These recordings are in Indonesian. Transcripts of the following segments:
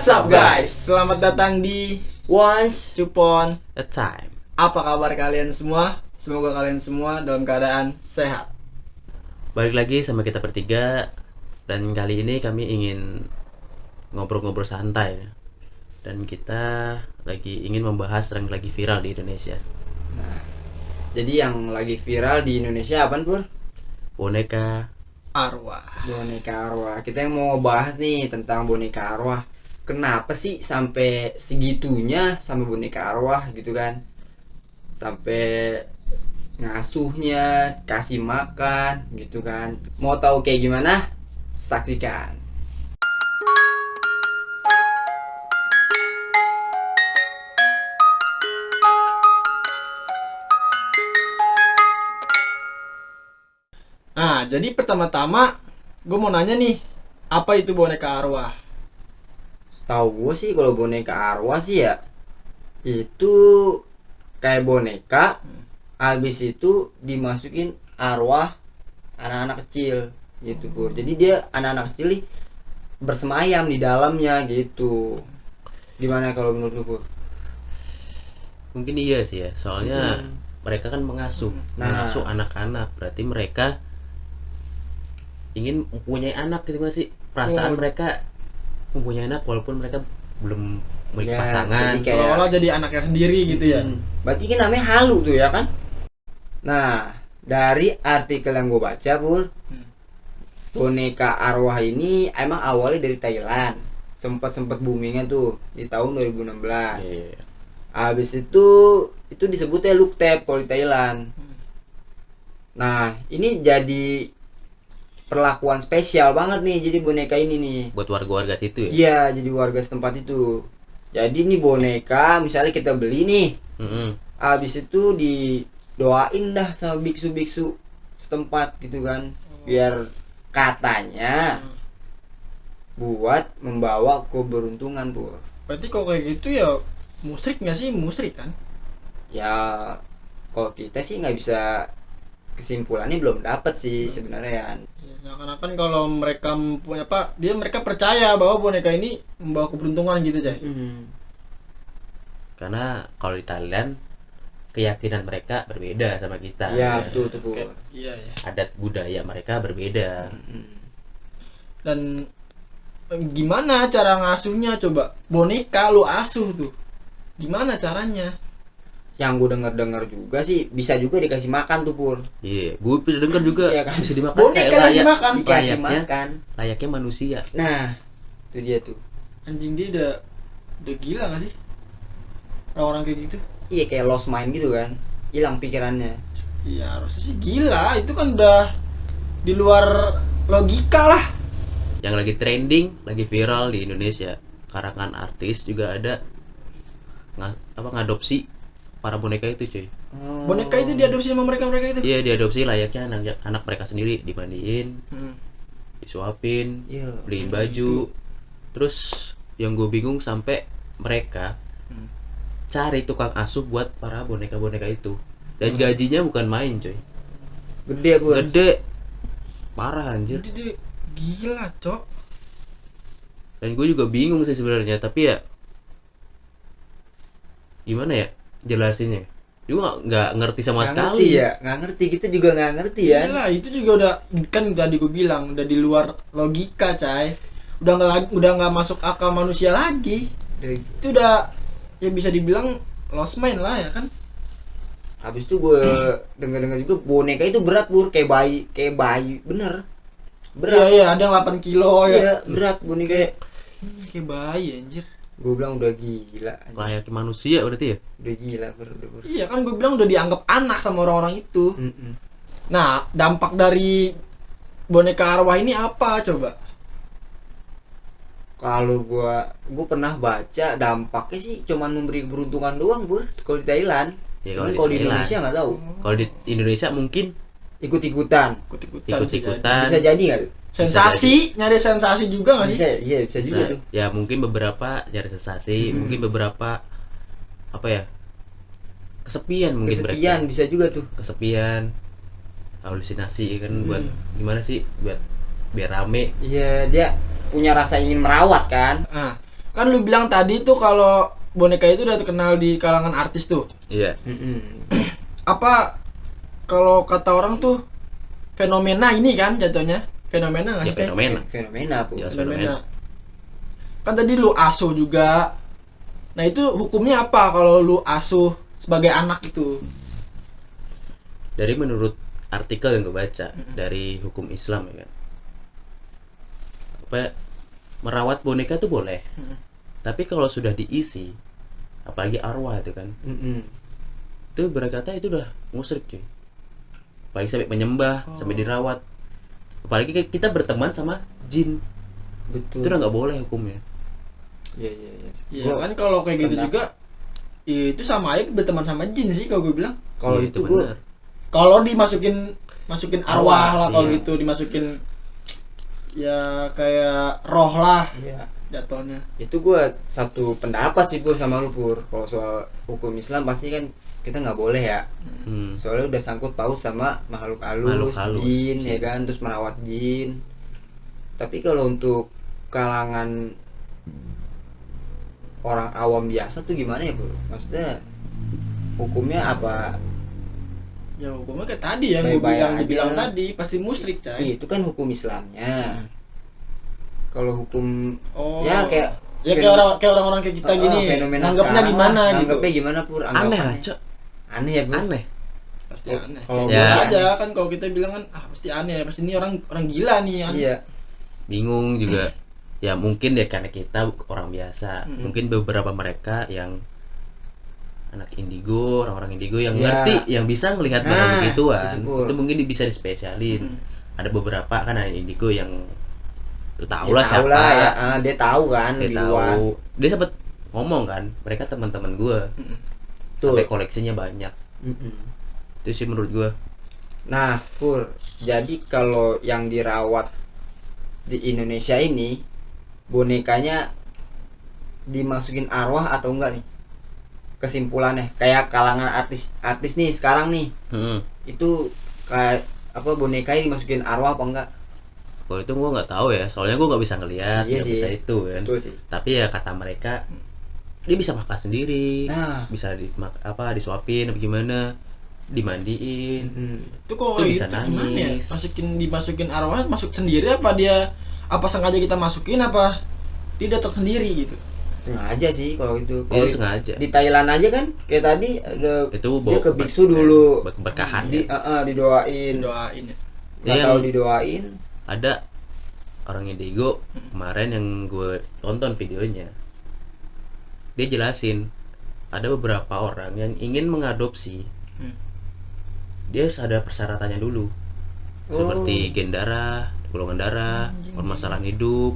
What's up guys? Selamat datang di Once Cupon a time. Apa kabar kalian semua? Semoga kalian semua dalam keadaan sehat. Balik lagi sama kita bertiga. Dan kali ini kami ingin ngobrol-ngobrol santai. Dan kita lagi ingin membahas yang lagi viral di Indonesia. Nah, jadi yang lagi viral di Indonesia apaan, Pur? Boneka Arwah. Boneka arwah. Kita yang mau bahas nih tentang boneka arwah. Kenapa sih sampai segitunya sama boneka arwah gitu kan? Sampai ngasuhnya, kasih makan gitu kan. Mau tahu kayak gimana? Saksikan. Nah, jadi pertama-tama gue mau nanya nih, apa itu boneka arwah? Setahu gue sih kalau boneka arwah sih ya itu kayak boneka, habis itu dimasukin arwah anak-anak kecil gitu, Pur. Jadi dia anak-anak kecil nih bersemayam di dalamnya gitu. Gimana kalau menurut lu, Pur? mungkin iya sih ya. Soalnya mereka kan mengasuh mengasuh anak-anak. Berarti mereka ingin mempunyai anak gitu nggak sih? Perasaan mereka mempunyai anak walaupun mereka belum memiliki Ya, pasangan. jadi kayak- Seolah-olah jadi anaknya sendiri gitu ya. Berarti kan namanya halu tuh ya kan? Nah, dari artikel yang gue baca, Pur, boneka arwah ini emang awalnya dari Thailand. Sempat boomingnya tuh di tahun 2016. Iya. Habis itu disebutnya look tap kalau di Thailand. Nah, ini jadi perlakuan spesial banget nih jadi boneka ini nih. Buat warga-warga situ ya. Iya, jadi warga setempat itu. Jadi ini boneka misalnya kita beli nih, Mm-mm. habis itu didoain dah sama biksu-biksu setempat gitu kan. Biar katanya buat membawa keberuntungan, Pur. Berarti kok kayak gitu ya musyrik nggak sih? Musyrik kan? Ya kalau kita sih nggak bisa, kesimpulannya belum dapat sih sebenarnya ya. Ya, seakan-akan kalau mereka punya apa, mereka percaya bahwa boneka ini membawa keberuntungan gitu, Jay. Karena kalau di Thailand keyakinan mereka berbeda sama kita. Iya, betul tuh, Pur. Iya ya. Adat budaya mereka berbeda. Dan gimana cara ngasuhnya coba? Boneka lu asuh tuh. Gimana caranya? Yang gue denger juga sih bisa juga dikasih makan tuh, Pur. Iya, gue pernah dengar juga Iya kan? bisa dimakan Boneka kayak dikasih makan. Dikasih layaknya, makan. layaknya manusia. Nah, itu dia tuh. Anjing, dia udah gila gak sih? Orang-orang kayak gitu. Iya, kayak lost mind gitu kan. Hilang pikirannya. Iya, harusnya sih gila. Itu kan udah di luar logika lah. Yang lagi trending, lagi viral di Indonesia. Karangan artis juga ada ngadopsi para boneka itu, cuy. Boneka itu diadopsi sama mereka itu. Iya, diadopsi layaknya anak mereka sendiri, dimandiin, disuapin, Iya. beliin baju. Terus yang gue bingung sampai mereka cari tukang asuh buat para boneka-boneka itu. Dan gajinya bukan main, coy. Gede, Pur. Gede. Parah anjir. Jadi dia gila, Cok. Dan gue juga bingung sih sebenarnya, tapi ya gimana ya jelasinnya? Juga nggak ngerti sama Nggak sekali. ngerti ya, nggak ngerti. Kita juga nggak ngerti ya. Gila, itu juga udah kan tadi gue bilang udah di luar logika, Cay. Udah nggak masuk akal manusia lagi. Itu udah ya bisa dibilang lost mind lah ya kan. Habis itu gue denger juga boneka itu berat, Pur, kayak bayi, bener. Berat. Iya, ada yang 8 kilo ya. Iya, berat boneka. Kayak bayi anjir. Gue bilang udah gila. anjing. Layaknya manusia berarti ya. Udah gila, Pur, Pur. Iya kan gue bilang udah dianggap anak sama orang-orang itu. Nah, dampak dari boneka arwah ini apa coba? Kalau gue pernah baca dampaknya sih cuman memberi keberuntungan doang, Pur, kalau di Thailand. Ya, Cuman kalau kalau di di Indonesia nggak tahu. Kalau di Indonesia mungkin Ikut-ikutan. ikut-ikutan. Bisa jadi nggak tuh? Sensasi, nyari sensasi juga nggak sih? Bisa, iya bisa juga Nah, tuh. ya mungkin beberapa nyari sensasi, mungkin beberapa apa ya? Kesepian mungkin Kesepian mereka. bisa juga tuh. Kesepian. Halusinasi kan buat gimana sih? Buat biar rame. Iya, dia punya rasa ingin merawat kan. Nah, Kan lu bilang tadi tuh kalau boneka itu udah terkenal di kalangan artis tuh. Iya. Apa kalau kata orang tuh fenomena ini kan jatuhnya? Fenomena nggak Ya sih? Teh? Fenomena pur. Jelas. Fenomena. Kan tadi lu asuh juga. Nah itu hukumnya apa kalau lu asuh sebagai anak itu? Dari menurut artikel yang gue baca dari hukum Islam ya kan, apa merawat boneka tuh boleh, tapi kalau sudah diisi, apalagi arwah itu kan, itu berkata itu udah musyrik cuy, apalagi sampai menyembah, sampai dirawat, apalagi kita berteman sama jin, Betul. itu udah nggak boleh hukumnya. Iya. Iya kan kalau kayak gitu juga itu sama aja berteman sama jin sih kalau gue bilang. Kalau Ya, itu gue benar. Kalau masukin arwah lah kalau iya. gitu, dimasukin ya kayak roh lah Iya. jatuhnya. Itu gue satu pendapat sih pur sama lu pur. Kalau soal hukum Islam pasti kan kita nggak boleh ya. Soalnya udah sangkut paut sama makhluk halus, jin ya kan, terus merawat jin. Tapi kalau untuk kalangan orang awam biasa tuh gimana ya pur? Maksudnya hukumnya apa? Ya hukumnya kayak tadi yang gue Baik-baik dibilang aja. tadi pasti musyrik cai. Itu kan hukum Islamnya. Kalau hukum Oh. ya kayak kayak orang-orang kayak kita gini. fenomena Nanggapnya sekarang gimana lah. gitu. Nanggapnya gimana pur? Aneh lah Anggapannya. cok, Aneh ya pur. aneh. Pasti aneh. Kalau Kayak gua biasa aja kan kalau kita bilang kan pasti aneh, pasti ini orang gila nih kan. Iya. Bingung juga. Ya mungkin ya karena kita orang biasa, mungkin beberapa mereka yang anak indigo, orang-orang indigo yang Ya. ngerti, yang bisa melihat Nah, barang begituan, itu, Pur. itu mungkin bisa dispesialin. Ada beberapa kan anak indigo yang lu tahu Dia lah tahu siapa, lah ya. Dia tahu kan dia lebih tahu, luas. dia sempet ngomong kan, mereka teman-teman gue, Tuh. sampai koleksinya banyak, itu sih menurut gue. Nah, Pur, jadi kalau yang dirawat di Indonesia ini bonekanya dimasukin arwah atau enggak nih? Kesimpulannya kayak kalangan artis nih sekarang nih. Itu kayak apa bonekanya dimasukin arwah apa enggak? Kalau itu gue nggak tahu ya, soalnya gue nggak bisa ngelihat, Iya nggak sih. bisa itu kan. Betul sih. Tapi ya kata mereka, dia bisa makan sendiri, Nah. bisa disuapin, apa gimana, dimandiin. Itu kok Itu kayak bisa gitu gimana ya? nangis. Dimasukin arwah masuk sendiri apa dia apa sengaja kita masukin apa dia datang sendiri gitu. Sengaja sih kalau itu. Kalau Kayak sengaja. di Thailand aja kan kayak tadi ada Itu dia ke biksu ber- dulu. buat keberkahan Di ya. didoain. Doain ya. Nggak Yang- tahu didoain. Ada orang indigo kemarin yang gue tonton videonya, dia jelasin ada beberapa orang yang ingin mengadopsi, dia ada persyaratannya dulu, seperti gen darah, golongan darah, permasalahan hidup,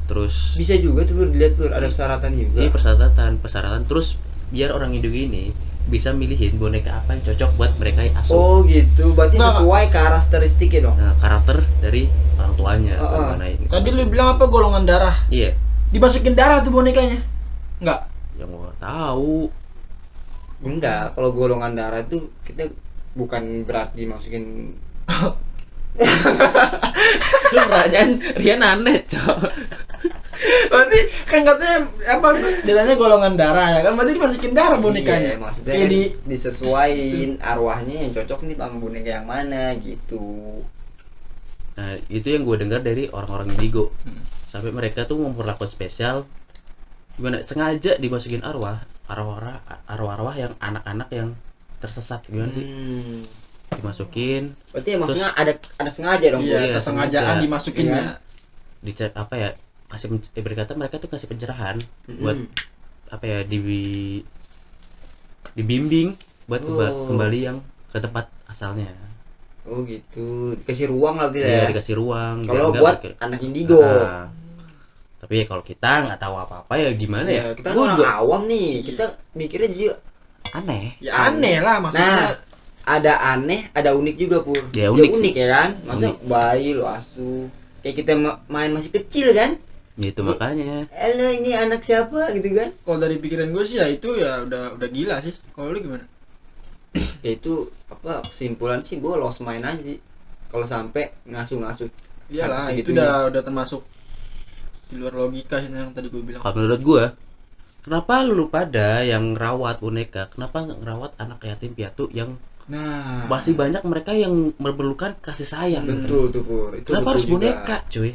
terus Bisa juga tuh Pur, dilihat Pur, ada persyaratan juga. ini persyaratan terus biar orang indigo ini bisa milihin boneka apa yang cocok buat mereka yang asuh. Oh gitu, berarti Nggak. sesuai karakteristiknya dong. Nah, karakter dari orang tuanya mana ini. Tadi lu bilang apa golongan darah? Iya, Dimasukin darah tuh bonekanya? Enggak. yang gua tahu. Enggak, kalau golongan darah itu kita bukan berarti masukin. Lu pertanyaan Rian aneh, Cok. Berarti kan katanya apa datanya golongan darah ya kan berarti dimasukin darah bonekanya. Iya, maksudnya Kayak kan disesuaiin arwahnya yang cocok nih sama boneka yang mana gitu. Nah, itu yang gue dengar dari orang-orang indigo. Sampai mereka tuh memperlakukan spesial gimana sengaja dimasukin arwah yang anak-anak yang tersesat gimana sih? Dimasukin Berarti ya maksudnya ada sengaja dong. Iya, Bu. Iya, kesengajaan sengaja. dimasukinnya. Iya. dicek apa ya? Kasih berkata mereka tuh kasih pencerahan buat apa ya dibimbing buat kembali yang ke tempat asalnya. Oh gitu, dikasih ruang lah berarti Iya, ya. dikasih ruang. Kalau biar buat nggak anak indigo. Nah, tapi ya kalau kita nggak tahu apa-apa ya gimana ya? Ya, kita kan Gua orang juga awam nih, kita mikirnya juga aneh. Ya aneh lah maksudnya. Nah, ada aneh, ada unik juga Pur. Ya, unik unik sih. ya kan? Maksudnya bayi lo asuh. Kayak kita main masih kecil kan? Ya itu makanya. Halo, ini anak siapa gitu kan? Kalau dari pikiran gue sih ya itu ya udah gila sih. Kalau lu gimana? Ya itu apa kesimpulan sih gue lost main aja sih. Kalau sampai ngasuh-ngasuh Iyalah sampai itu segitunya. udah termasuk di luar logika yang tadi gue bilang. Kalau menurut gua, kenapa lu pada yang ngerawat boneka, kenapa nggak ngerawat anak yatim piatu yang masih banyak mereka yang memerlukan kasih sayang. Betul tuh Pur. Itu kenapa harus betul boneka, cuy?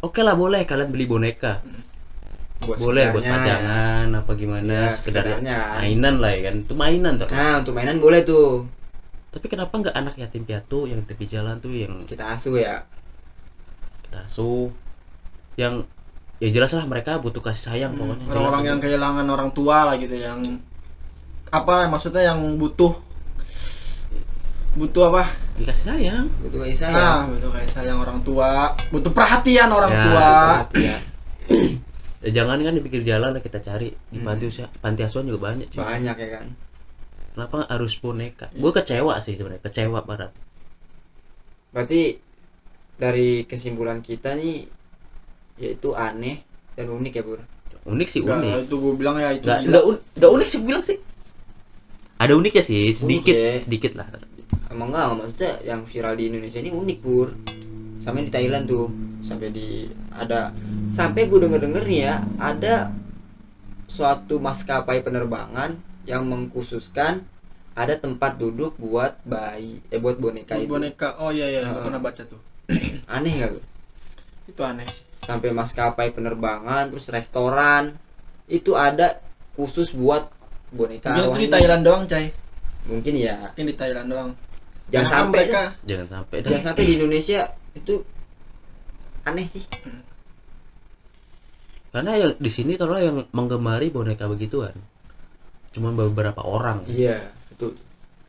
Oke lah, boleh kalian beli boneka. Boleh buat pajangan apa gimana, ya, sekedar kan. mainan lah ya kan. Itu mainan tuh. Nah, untuk mainan boleh tuh. Tapi kenapa nggak anak yatim piatu yang tepi jalan tuh yang Kita asuh ya. kita asuh, yang ya jelas lah mereka butuh kasih sayang pokoknya. Orang-orang yang kehilangan orang tua lah gitu, yang apa maksudnya, yang butuh apa? Dikasih sayang. Butuh kasih sayang. Butuh kasih sayang orang tua, butuh perhatian orang Ya, tua. Perhatian. Ya, jangan kan di pinggir jalan lah kita cari di panti asuhan juga banyak. Cuy. Banyak ya kan. Kenapa harus boneka? Gue kecewa sih sebenarnya, kecewa banget. Berarti dari kesimpulan kita nih, yaitu aneh dan unik ya Pur. Unik sih, Nggak, unik. itu gue bilang ya itu Nggak unik sih, gue bilang sih. Ada uniknya sih, sedikit, Unik ya. sedikit lah. Emang enggak, maksudnya yang viral di Indonesia ini unik Pur. Sampai di Thailand tuh, sampai gue denger nih ya, ada suatu maskapai penerbangan yang mengkhususkan ada tempat duduk buat buat boneka itu. boneka. Oh iya, gue pernah baca tuh. Aneh gak lu? Itu aneh sih. Sampai maskapai penerbangan, terus restoran itu ada khusus buat boneka Mungkin arwah itu di ini. Thailand doang, Cai. Mungkin ya. Ini di Thailand doang. Jangan Karena sampai mereka Jangan sampai dah. jangan sampai di Indonesia itu aneh sih. Karena yang di sini kalau yang menggemari boneka begituan cuma beberapa orang. Iya, betul.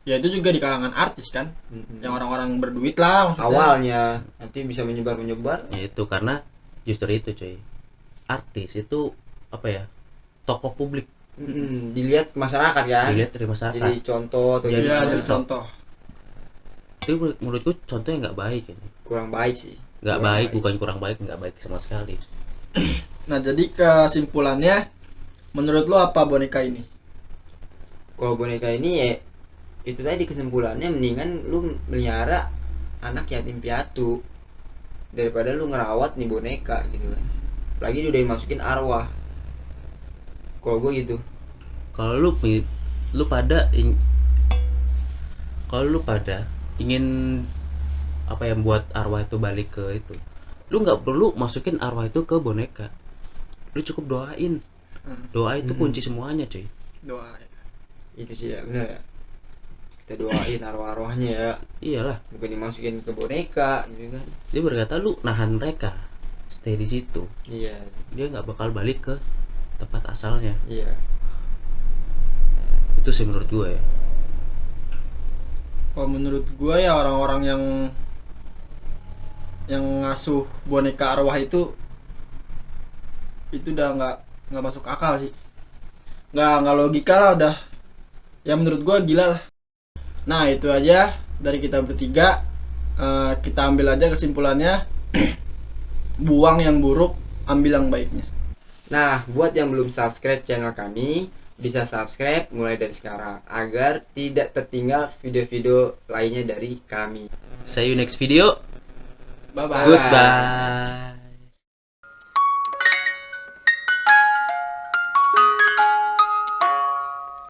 ya itu juga di kalangan artis kan, Mm-mm. yang orang-orang berduit lah maksudnya. Awalnya nanti bisa menyebar Ya itu karena justru itu cuy. Artis itu apa ya? Tokoh publik. Dilihat masyarakat kan. Dilihat dari masyarakat. Jadi contoh atau Iya, Iya, gimana. jadi contoh. Itu menurutku contohnya nggak baik ini. Kurang baik sih. Nggak Kurang baik, bukan kurang baik, nggak baik sama sekali. Nah, jadi kesimpulannya, menurut lo apa boneka ini? Kalau boneka ini ya itu tadi kesimpulannya, mendingan lu melihara anak yatim piatu daripada lu ngerawat nih boneka gitu kan. Apalagi dia udah dimasukin arwah. Kalau gue gitu. Kalau lu pada ingin apa yang buat arwah itu balik ke itu, lu nggak perlu masukin arwah itu ke boneka. Lu cukup doain. Doa itu kunci semuanya cuy. Doa. Itu sih ya, bener ya. Kita doain arwah-arwahnya ya, Iyalah, bukan dimasukin ke boneka gitu kan. dia berkata lu nahan mereka stay di situ, Iya, dia nggak bakal balik ke tempat asalnya. iya. Itu sih menurut gue ya. Kalau menurut gua ya orang-orang yang ngasuh boneka arwah itu udah nggak masuk akal sih, nggak logika lah udah. Ya menurut gua gila lah. Nah itu aja dari kita bertiga. Kita ambil aja kesimpulannya. Buang yang buruk, ambil yang baiknya. Nah, buat yang belum subscribe channel kami, bisa subscribe mulai dari sekarang agar tidak tertinggal video-video lainnya dari kami. See you next video. Bye bye. Goodbye.